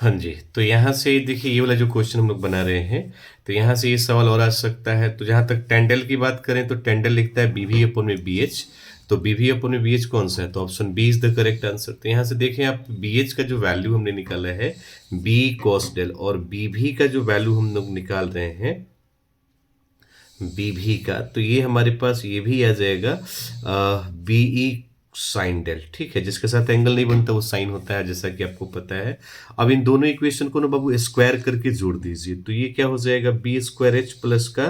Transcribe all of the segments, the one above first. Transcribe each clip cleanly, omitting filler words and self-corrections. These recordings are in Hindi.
हाँ जी, तो यहाँ से देखिए ये वाला जो क्वेश्चन हम लोग बना रहे हैं, तो यहाँ से ये सवाल और आ सकता है। तो जहाँ तक टेंडल की बात करें तो टेंडल लिखता है बीवी अपॉन में बीएच। तो बीवी अपॉन में बीएच कौन सा है? तो option B is the correct answer. तो यहाँ से देखें आप, बीएच का जो वैल्यू हमने निकाला है बी कॉस डेल, और बीवी का जो वैल्यू हम लोग निकाल रहे हैं बीवी का, तो ये हमारे पास ये भी आ जाएगा बीई साइन डेल। ठीक है, जिसके साथ एंगल नहीं बनता वो साइन होता है, जैसा कि आपको पता है। अब इन दोनों इक्वेशन को ना बाबू स्क्वायर करके जोड़ दीजिए, तो ये क्या हो जाएगा, बी स्क्वायर एच प्लस का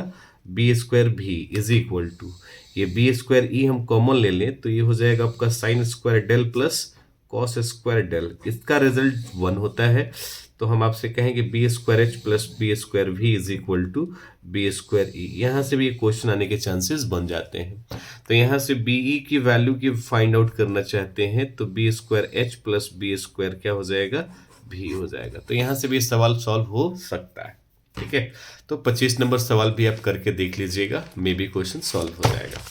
बी स्क्वायर भी इज इक्वल टू, ये बी स्क्वायर ई हम कॉमन ले लें तो ये हो जाएगा आपका साइन स्क्वायर डेल प्लस कॉस स्क्वायर डेल। इसका रिजल्ट 1 होता है, तो हम आपसे कहेंगे B square H plus B square भी is equal to B square E. यहाँ से भी क्वेश्चन आने के चांसेस बन जाते हैं। तो यहाँ से बी ई की वैल्यू की फाइंड आउट करना चाहते हैं, तो B square H plus B square क्या हो जाएगा, भी हो जाएगा। तो यहाँ से भी सवाल सॉल्व हो सकता है। ठीक है, तो 25 नंबर सवाल भी आप करके देख लीजिएगा, मे बी क्वेश्चन सॉल्व हो जाएगा।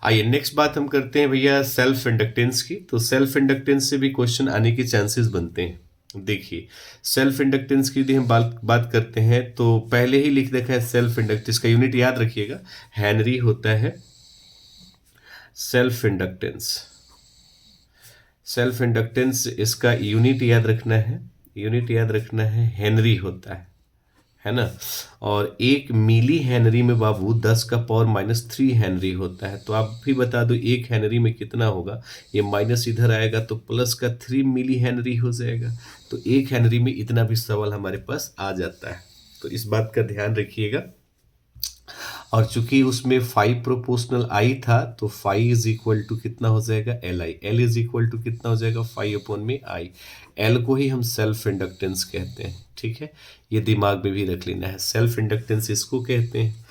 आइए नेक्स्ट बात हम करते हैं भैया सेल्फ इंडक्टेंस की। तो सेल्फ इंडक्टेंस से भी क्वेश्चन आने के चांसेस बनते हैं। देखिए, सेल्फ इंडक्टेंस की यदि हम बात करते हैं तो पहले ही लिख रखा है सेल्फ इंडक्टेंस का यूनिट याद रखिएगा, हेनरी होता है सेल्फ इंडक्टेंस। सेल्फ इंडक्टेंस इसका यूनिट याद रखना है, यूनिट याद रखना है हेनरी होता है ना। और 1 मिली हेनरी में बाबू 10 का पावर -3 हेनरी होता है। तो आप भी बता दो 1 हेनरी में कितना होगा, ये माइनस इधर आएगा तो प्लस का 3 मिली हेनरी हो जाएगा। तो 1 हेनरी में इतना भी सवाल हमारे पास आ जाता है, तो इस बात का ध्यान रखिएगा। और चूंकि उसमें 5 प्रोपोर्शनल आई था, तो 5 इज इक्वल टू कितना हो जाएगा, L I. L is equal to कितना हो जाएगा, 5 अपॉन में आई। एल को ही हम सेल्फ इंडक्टेंस कहते हैं। ठीक है, ये दिमाग में भी रख लेना है, सेल्फ इंडक्टेंस इसको कहते हैं।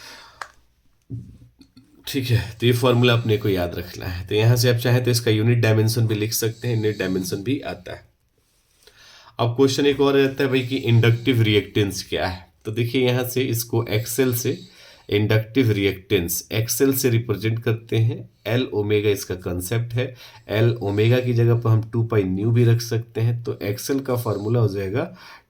ठीक है, तो ये फॉर्मूला अपने को याद रखना है। तो यहाँ से आप चाहें तो इसका यूनिट डायमेंशन भी लिख सकते हैं, यूनिट डायमेंशन भी आता है। अब क्वेश्चन एक और रहता है भाई कि इंडक्टिव रिएक्टेंस क्या है। तो देखिए यहाँ से इसको एक्सेल से, इंडक्टिव रिएक्टेंस एक्सेल से रिप्रेजेंट करते हैं। एल ओमेगा इसका कंसेप्ट है। एल ओमेगा की जगह पर हम 2 पाई न्यू भी रख सकते हैं। तो एक्सेल का फॉर्मूला हो जाएगा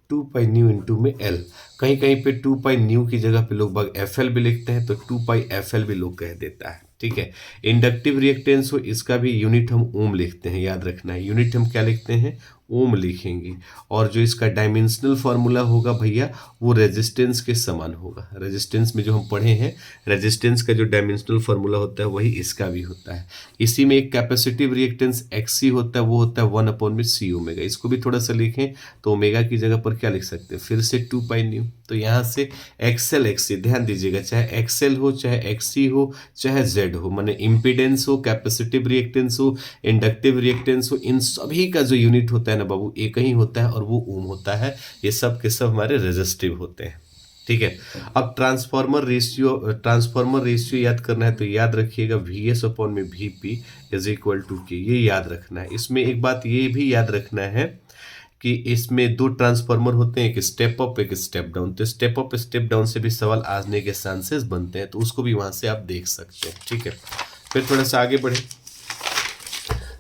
2 पाई न्यू इंटू में एल। कहीं कहीं पे 2 पाई न्यू की जगह पे लोग बाग एफ एल भी लिखते हैं, तो 2 पाई एफ एल भी लोग कह देता है। ठीक है, इंडक्टिव रिएक्टेंस हो, इसका भी यूनिट हम ओम लिखते हैं, याद रखना है। यूनिट हम क्या लिखते हैं, ओम लिखेंगे। और जो इसका डायमेंशनल फार्मूला होगा भैया वो रेजिस्टेंस के समान होगा। रेजिस्टेंस में जो हम पढ़े हैं, रेजिस्टेंस का जो डायमेंशनल फार्मूला होता है वही इसका भी होता है। इसी में एक कैपेसिटिव रिएक्टेंस एक्सी होता है, वो होता है 1 अपॉन में सी ओमेगा। इसको भी थोड़ा सा लिखें तो ओमेगा की जगह पर क्या लिख सकते हैं, फिर से 2 पाई न्यू। तो यहाँ से एक्सएल एक्सी, ध्यान दीजिएगा, चाहे एक्सएल हो, चाहे एक्सी हो, चाहे जेड हो, माने इम्पीडेंस हो, कैपेसिटिव रिएक्टेंस हो, इंडक्टिव रिएक्टेंस हो, इन सभी का जो यूनिट होता है ना बाबू एक ही होता है, और वो ओम होता है। ये सब के सब हमारे रेजिस्टिव होते हैं। ठीक है, अब ट्रांसफार्मर रेशियो याद करना है, तो याद रखिएगा वी एस अपॉन में V P is equal to K, ये याद रखना है। इसमें एक बात ये भी याद रखना है कि इसमें 2 ट्रांसफार्मर होते हैं, एक स्टेप अप एक स्टेप डाउन। तो स्टेप अप स्टेप डाउन से भी सवाल आने के चांसेस बनते हैं, तो उसको भी वहां से आप देख सकते हैं। ठीक है, फिर थोड़ा सा आगे बढ़े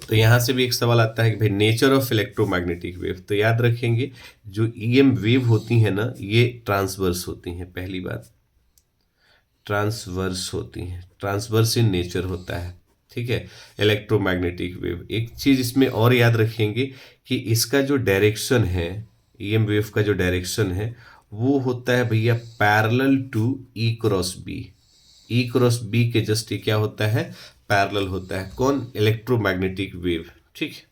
तो यहाँ से भी एक सवाल आता है कि भाई नेचर ऑफ इलेक्ट्रोमैग्नेटिक वेव। तो याद रखेंगे जो ईएम वेव होती है ना, ये ट्रांसवर्स होती हैं। पहली बात, ट्रांसवर्स होती हैं, ट्रांसवर्स इन नेचर होता है। ठीक है, इलेक्ट्रोमैग्नेटिक वेव। एक चीज इसमें और याद रखेंगे कि इसका जो डायरेक्शन है, ईएम वेव का जो डायरेक्शन है वो होता है भैया parallel to E cross B. E cross B के जस्ट ये क्या होता है, पैरेलल होता है। कौन, इलेक्ट्रोमैग्नेटिक वेव। ठीक है,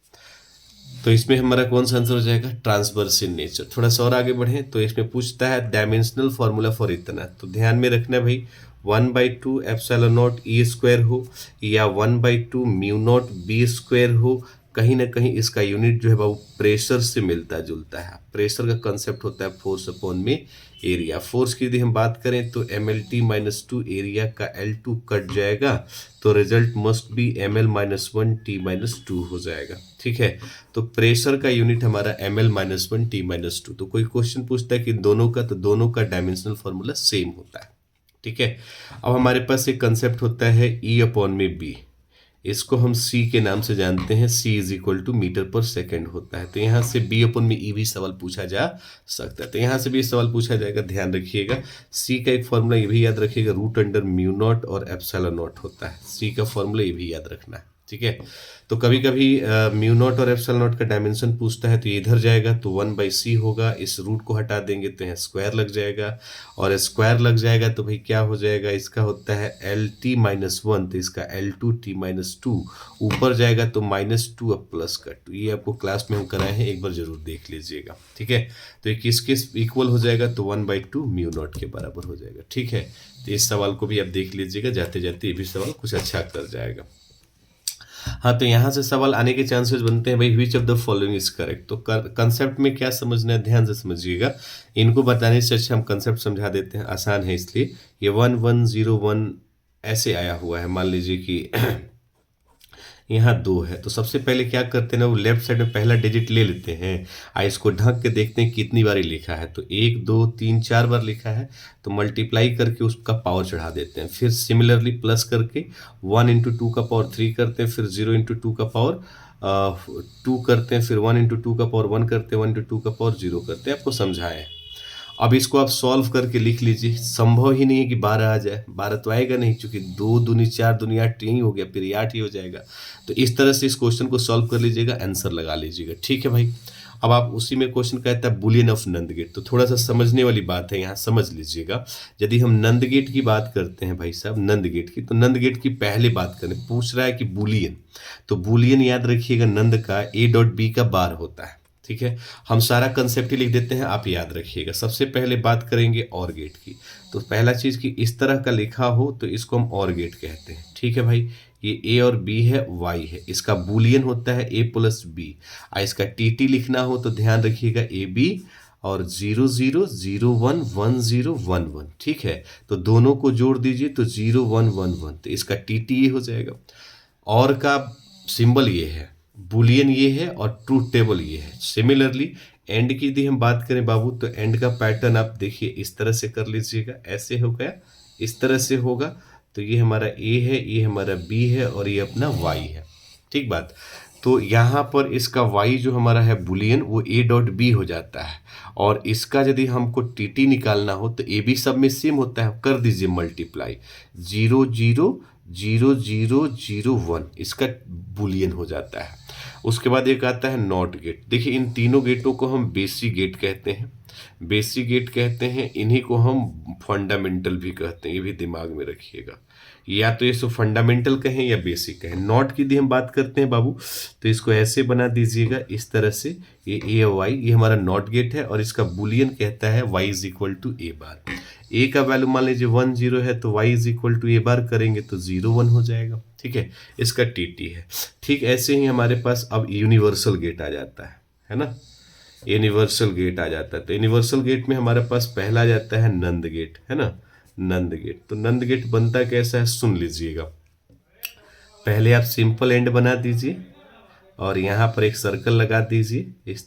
तो इसमें हमारा कौन सा आंसर हो जाएगा, ट्रांसवर्स इन नेचर। थोड़ा सा और आगे बढ़े तो इसमें पूछता है डायमेंशनल फॉर्मूला फॉर इतना। तो ध्यान में रखना भाई 1/2 एप्सिलॉन नॉट ई स्क्वायर हो या 1/2 म्यू नॉट बी स्क्वायर हो, कहीं ना कहीं इसका यूनिट जो है वो प्रेशर से मिलता जुलता है। प्रेशर का कंसेप्ट होता है फोर्स अपॉन में एरिया। फोर्स की यदि हम बात करें तो mlt-2 एरिया का L2 कट जाएगा, तो रिजल्ट मस्ट बी ml-1t-2 हो जाएगा। ठीक है, तो प्रेशर का यूनिट हमारा ml-1t-2। तो कोई क्वेश्चन पूछता है कि दोनों का, तो दोनों का डायमेंशनल फॉर्मूला सेम होता है। ठीक है, अब हमारे पास एक कंसेप्ट होता है E अपॉन में B। इसको हम सी के नाम से जानते हैं, सी इज इक्वल टू मीटर पर सेकेंड होता है। तो यहाँ से बी अपन में ई भी सवाल पूछा जा सकता है, तो यहाँ से भी सवाल पूछा जाएगा, ध्यान रखिएगा। सी का एक फॉर्मूला ये भी याद रखिएगा, रूट अंडर म्यू नॉट और एप्सिलॉन नॉट होता है। सी का फॉर्मूला ये भी याद रखना है, ठीक है। तो कभी कभी म्यू नॉट और एप्सिलॉन नॉट का डायमेंशन पूछता है, तो ये इधर जाएगा तो 1/c होगा, इस रूट को हटा देंगे तो यहाँ स्क्वायर लग जाएगा, और स्क्वायर लग जाएगा तो भाई क्या हो जाएगा, इसका होता है LT-1, तो इसका L2T-2 ऊपर जाएगा तो -2 अब +2। ये आपको क्लास में हम कराए हैं, एक बार जरूर देख लीजिएगा, ठीक है। तो ये किस किस इक्वल हो जाएगा, तो 1/2 म्यू नॉट के बराबर हो जाएगा, ठीक है। तो इस सवाल को भी आप देख लीजिएगा, जाते जाते ये भी सवाल कुछ अच्छा कर जाएगा। हाँ, तो यहाँ से सवाल आने के चांसेस बनते हैं भाई, which of the following is correct. तो कंसेप्ट में क्या समझना है, ध्यान से समझिएगा। इनको बताने से अच्छा हम कंसेप्ट समझा देते हैं, आसान है इसलिए। ये 1101 ऐसे आया हुआ है, मान लीजिए कि यहाँ 2 है, तो सबसे पहले क्या करते हैं ना, वो लेफ्ट साइड में पहला डिजिट ले लेते हैं, इसको ढक के देखते हैं कितनी बार लिखा है। तो 1 2 3 4 बार लिखा है, तो मल्टीप्लाई करके उसका पावर चढ़ा देते हैं। फिर सिमिलरली प्लस करके 1 × 2 का पावर 3 करते हैं, फिर 0 × 2 का पावर 2 करते हैं, फिर 1 × 2 का पावर 1 करते हैं, 1 × 2 का पावर 0 करते हैं। आपको समझाएं। अब इसको आप सॉल्व करके लिख लीजिए। संभव ही नहीं है कि 12 आ जाए, 12 तो आएगा नहीं, क्योंकि 2 दूनी 4 दूनी 8 यही हो गया, फिर 8 ही हो जाएगा। तो इस तरह से इस क्वेश्चन को सॉल्व कर लीजिएगा, आंसर लगा लीजिएगा, ठीक है भाई। अब आप उसी में क्वेश्चन कहता है बुलियन ऑफ नंद गेट, तो थोड़ा सा समझने वाली बात है, यहाँ समझ लीजिएगा। यदि हम नंद गेट की बात करते हैं भाई साहब, नंद गेट की, तो नंद गेट की पहले बात करें, पूछ रहा है कि बुलियन, तो बुलियन याद रखिएगा, नंद का A.B का बार होता है, ठीक है। हम सारा कंसेप्ट ही लिख देते हैं, आप याद रखिएगा। सबसे पहले बात करेंगे और गेट की, तो पहला चीज कि इस तरह का लिखा हो तो इसको हम और गेट कहते हैं, ठीक है भाई। ये A और B है, Y है, इसका बुलियन होता है A + B। इसका TT लिखना हो तो ध्यान रखिएगा AB और 0 0 0 1 1 0 1 1, ठीक है। तो दोनों को जोड़ दीजिए तो 0 1 1 1, तो इसका TT ये हो जाएगा। और का सिंबल ये है, बुलियन ये है, और ट्रूथ टेबल ये है। सिमिलरली एंड की यदि हम बात करें बाबू, तो एंड का पैटर्न आप देखिए, इस तरह से कर लीजिएगा, ऐसे हो गया, इस तरह से होगा। तो ये हमारा A है, ये हमारा B है, और ये अपना Y है, ठीक बात। तो यहाँ पर इसका Y जो हमारा है बुलियन, वो A.B हो जाता है, और इसका यदि हमको TT निकालना हो तो AB सब में सेम होता है, कर दीजिए मल्टीप्लाई, 0 0 0 0 0 1, इसका बुलियन हो जाता है। उसके बाद एक आता है नॉट गेट। देखिए इन तीनों गेटों को हम बेसिक गेट कहते हैं, बेसिक गेट कहते हैं, इन्हीं को हम फंडामेंटल भी कहते हैं, ये भी दिमाग में रखिएगा। या तो इसको फंडामेंटल कहें या बेसिक कहें। नॉट की यदि हम बात करते हैं बाबू, तो इसको ऐसे बना दीजिएगा, इस तरह से, ये A और Y, ये हमारा नॉट गेट है, और इसका बुलियन कहता है Y = A बार। A का वैल्यू मान लीजिए 1 0 है, तो Y = A बार करेंगे तो 0 1 हो जाएगा, ठीक है। इसका TT है। ठीक ऐसे ही हमारे पास अब यूनिवर्सल गेट आ जाता है ना, यूनिवर्सल गेट आ जाता है। तो यूनिवर्सल गेट में हमारे पास पहला आ जाता है नंद गेट, है ना, नंद गेट। तो नंद गेट बनता कैसा है, सुन लीजिएगा। पहले आप सिंपल एंड बना दीजिए, और यहाँ पर एक सर्कल लगा दीजिए, इस